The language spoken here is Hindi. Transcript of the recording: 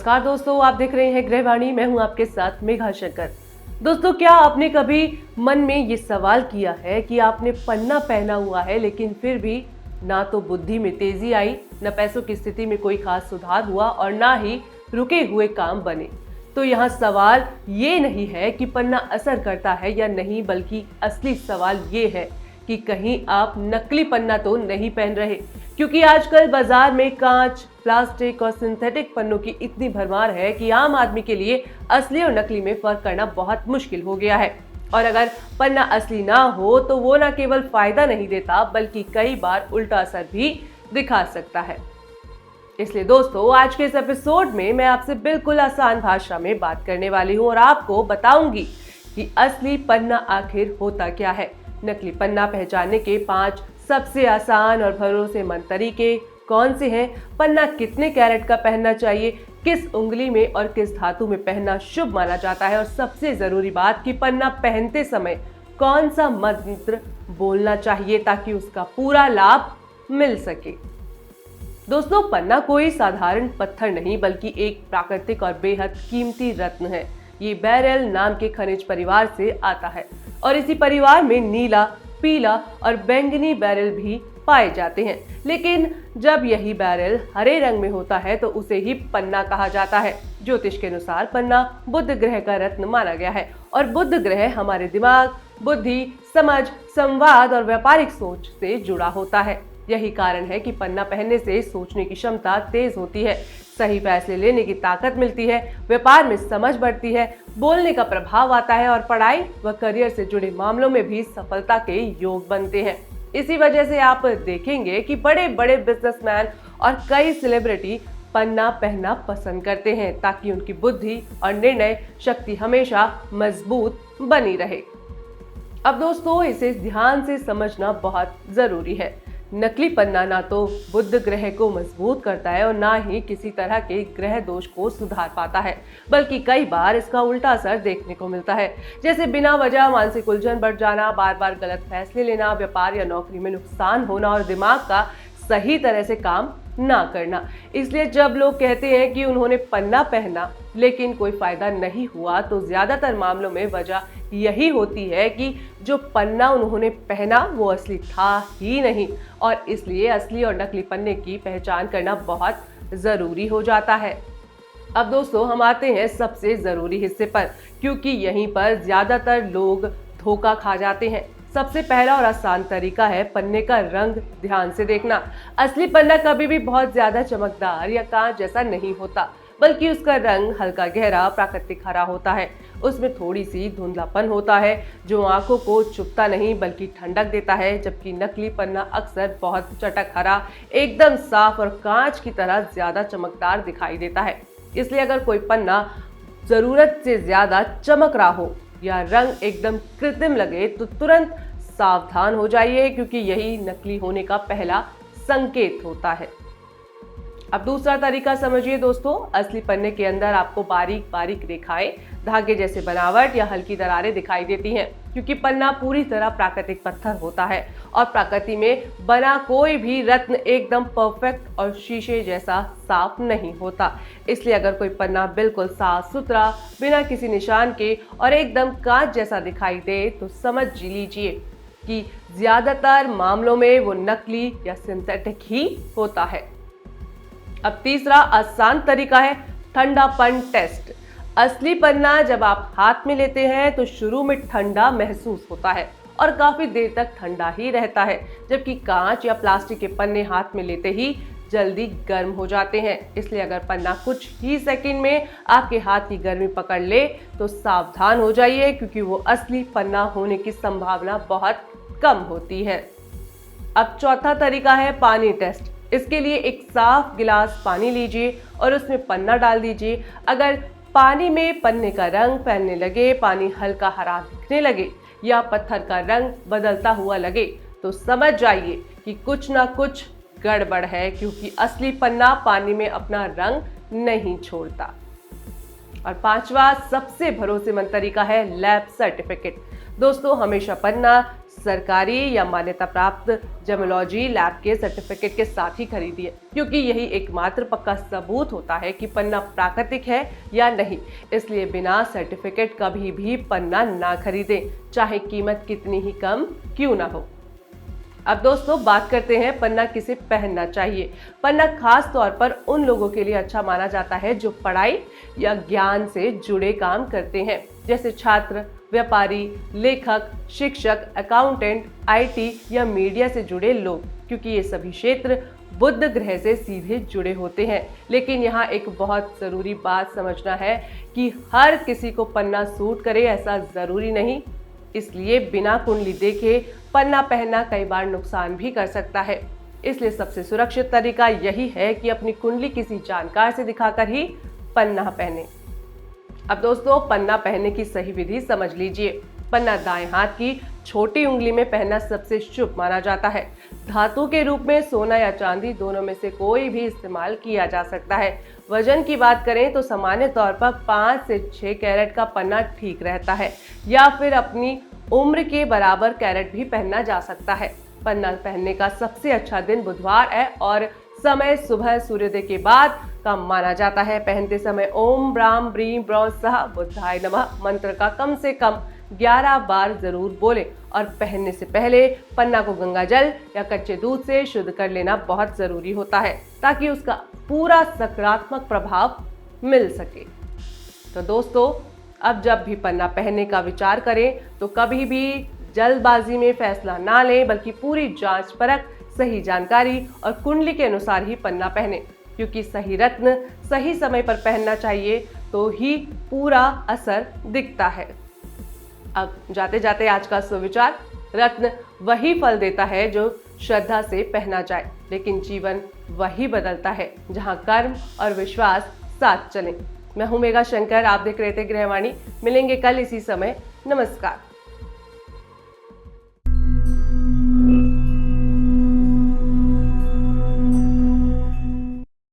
नमस्कार दोस्तों, आप देख रहे हैं गृहवाणी। मैं हूं आपके साथ मेघा शंकर। दोस्तों, क्या आपने कभी मन में ये सवाल किया है कि आपने पन्ना पहना हुआ है लेकिन फिर भी ना तो बुद्धि में तेजी आई, न पैसों की स्थिति में कोई खास सुधार हुआ और ना ही रुके हुए काम बने। तो यहाँ सवाल ये नहीं है कि पन्ना असर करता है या नहीं, बल्कि असली सवाल ये है कि कहीं आप नकली पन्ना तो नहीं पहन रहे। क्योंकि आजकल बाजार में कांच, प्लास्टिक और सिंथेटिक पन्नों की इतनी भरमार है कि आम आदमी के लिए असली और नकली में फर्क करना बहुत मुश्किल हो गया है। और अगर पन्ना असली ना हो तो वो न केवल फायदा नहीं देता, बल्कि कई बार उल्टा असर भी दिखा सकता है। इसलिए दोस्तों, आज के इस एपिसोड में मैं आपसे बिल्कुल आसान भाषा में बात करने वाली हूँ और आपको बताऊंगी कि असली पन्ना आखिर होता क्या है, नकली पन्ना पहचानने के 5 सबसे आसान और भरोसेमंद तरीके कौन से हैं, पन्ना कितने कैरेट का पहनना चाहिए, किस उंगली में और किस धातु में पहनना शुभ माना जाता है, और सबसे जरूरी बात कि पन्ना पहनते समय कौन सा मंत्र बोलना चाहिए ताकि उसका पूरा लाभ मिल सके। दोस्तों, पन्ना कोई साधारण पत्थर नहीं, बल्कि एक प्राकृतिक और बेहद कीमती रत्न है। ये बेरिल नाम के खनिज परिवार से आता है और इसी परिवार में नीला, पीला और बैंगनी बेरिल भी पाए जाते हैं। लेकिन जब यही बेरिल हरे रंग में होता है तो उसे ही पन्ना कहा जाता है। ज्योतिष के अनुसार पन्ना बुध ग्रह का रत्न माना गया है और बुध ग्रह हमारे दिमाग, बुद्धि, समझ, संवाद और व्यापारिक सोच से जुड़ा होता है। यही कारण है कि पन्ना पहनने से सोचने की क्षमता तेज होती है, सही फैसले लेने की ताकत मिलती है, व्यापार में समझ बढ़ती है, बोलने का प्रभाव आता है और पढ़ाई व करियर से जुड़े मामलों में भी सफलता के योग बनते हैं। इसी वजह से आप देखेंगे कि बड़े बड़े बिजनेसमैन और कई सेलिब्रिटी पन्ना पहनना पसंद करते हैं ताकि उनकी बुद्धि और निर्णय शक्ति हमेशा मजबूत बनी रहे। अब दोस्तों, इसे ध्यान से समझना बहुत जरूरी है। नकली पन्ना ना तो बुध ग्रह को मजबूत करता है और ना ही किसी तरह के ग्रह दोष को सुधार पाता है, बल्कि कई बार इसका उल्टा असर देखने को मिलता है, जैसे बिना वजह मानसिक उलझन बढ़ जाना, बार बार गलत फैसले लेना, व्यापार या नौकरी में नुकसान होना और दिमाग का सही तरह से काम ना करना। इसलिए जब लोग कहते हैं कि उन्होंने पन्ना पहना लेकिन कोई फायदा नहीं हुआ, तो ज्यादातर मामलों में वजह यही होती है कि जो पन्ना उन्होंने पहना वो असली था ही नहीं, और इसलिए असली और नकली पन्ने की पहचान करना बहुत जरूरी हो जाता है। अब दोस्तों, हम आते हैं सबसे जरूरी हिस्से पर, क्योंकि यहीं पर ज्यादातर लोग धोखा खा जाते हैं। सबसे पहला और आसान तरीका है पन्ने का रंग ध्यान से देखना। असली पन्ना कभी भी बहुत ज्यादा चमकदार या कांच जैसा नहीं होता, बल्कि उसका रंग हल्का गहरा प्राकृतिक हरा होता है। उसमें थोड़ी सी धुंधलापन होता है जो आंखों को चुभता नहीं बल्कि ठंडक देता है, जबकि नकली पन्ना अक्सर बहुत चटक हरा, एकदम साफ और कांच की तरह ज्यादा चमकदार दिखाई देता है। इसलिए अगर कोई पन्ना जरूरत से ज्यादा चमक रहा हो या रंग एकदम कृत्रिम लगे तो तुरंत सावधान हो जाइए, क्योंकि यही नकली होने का पहला संकेत होता है। अब दूसरा तरीका समझिए दोस्तों। असली पन्ने के अंदर आपको बारीक बारीक रेखाएं, धागे जैसे बनावट या हल्की दरारें दिखाई देती हैं, क्योंकि पन्ना पूरी तरह प्राकृतिक पत्थर होता है और प्रकृति में बना कोई भी रत्न एकदम परफेक्ट और शीशे जैसा साफ नहीं होता। इसलिए अगर कोई पन्ना बिल्कुल साफ सुथरा, बिना किसी निशान के और एकदम कांच जैसा दिखाई दे तो समझ लीजिए कि ज्यादातर मामलों में वो नकली या सिंथेटिक ही होता है। अब तीसरा आसान तरीका है ठंडापन टेस्ट। असली पन्ना जब आप हाथ में लेते हैं तो शुरू में ठंडा महसूस होता है और काफी देर तक ठंडा ही रहता है, जबकि कांच या प्लास्टिक के पन्ने हाथ में लेते ही जल्दी गर्म हो जाते हैं। इसलिए अगर पन्ना कुछ ही सेकंड में आपके हाथ की गर्मी पकड़ ले तो सावधान हो जाइए, क्योंकि वो असली पन्ना होने की संभावना बहुत कम होती है। अब चौथा तरीका है पानी टेस्ट। इसके लिए एक साफ गिलास पानी लीजिए और उसमें पन्ना डाल दीजिए। अगर पानी में पन्ने का रंग फैलने लगे, पानी हल्का हरा दिखने लगे या पत्थर का रंग बदलता हुआ लगे तो समझ जाइए कि कुछ ना कुछ गड़बड़ है, क्योंकि असली पन्ना पानी में अपना रंग नहीं छोड़ता। और पांचवा सबसे भरोसेमंद तरीका है लैब सर्टिफिकेट। दोस्तों, हमेशा पन्ना सरकारी या मान्यता प्राप्त जेमोलॉजी लैब के सर्टिफिकेट के साथ ही खरीदिए, क्योंकि यही एकमात्र पक्का सबूत होता है कि पन्ना प्राकृतिक है या नहीं। इसलिए बिना सर्टिफिकेट कभी भी पन्ना ना खरीदें, चाहे कीमत कितनी ही कम क्यों ना हो। अब दोस्तों बात करते हैं पन्ना किसे पहनना चाहिए। पन्ना खास तौर पर उन लोगों के लिए अच्छा माना जाता है जो पढ़ाई या ज्ञान से जुड़े काम करते हैं, जैसे छात्र, व्यापारी, लेखक, शिक्षक, अकाउंटेंट, आईटी या मीडिया से जुड़े लोग, क्योंकि ये सभी क्षेत्र बुध ग्रह से सीधे जुड़े होते हैं। लेकिन यहाँ एक बहुत ज़रूरी बात समझना है कि हर किसी को पन्ना सूट करे ऐसा ज़रूरी नहीं। इसलिए बिना कुंडली देखे पन्ना पहनना कई बार नुकसान भी कर सकता है। इसलिए सबसे सुरक्षित तरीका यही है कि अपनी कुंडली किसी जानकार से दिखाकर ही पन्ना पहने। अब दोस्तों पन्ना पहनने की सही विधि समझ लीजिए। पन्ना दाएं हाथ की छोटी उंगली में पहनना सबसे शुभ माना जाता है। धातु के रूप में सोना या चांदी दोनों में से कोई भी इस्तेमाल किया जा सकता है। वजन की बात करें तो सामान्य तौर पर 5 से 6 कैरेट का पन्ना ठीक रहता है, या फिर अपनी उम्र के बराबर कैरेट भी पहनना जा सकता है। पन्ना पहनने का सबसे अच्छा दिन बुधवार है और समय सुबह सूर्योदय के बाद का माना जाता है। पहनते समय ओम ब्राम ब्रीम ब्रौ सह बुद्धाय नमः मंत्र का कम से कम 11 बार जरूर बोले और पहनने से पहले पन्ना को गंगा जल या कच्चे दूध से शुद्ध कर लेना बहुत जरूरी होता है, ताकि उसका पूरा सकारात्मक प्रभाव मिल सके। तो दोस्तों अब जब भी पन्ना पहनने का विचार करें तो कभी भी जल्दबाजी में फैसला ना लें, बल्कि पूरी जांच परख, सही जानकारी और कुंडली के अनुसार ही पन्ना पहने, क्योंकि सही रत्न सही समय पर पहनना चाहिए तो ही पूरा असर दिखता है। अब जाते जाते आज का सुविचार, रत्न वही फल देता है जो श्रद्धा से पहना जाए, लेकिन जीवन वही बदलता है जहां कर्म और विश्वास साथ चलें। मैं हूं मेघा शंकर, आप देख रहे थे गृहवाणी। मिलेंगे कल इसी समय। नमस्कार।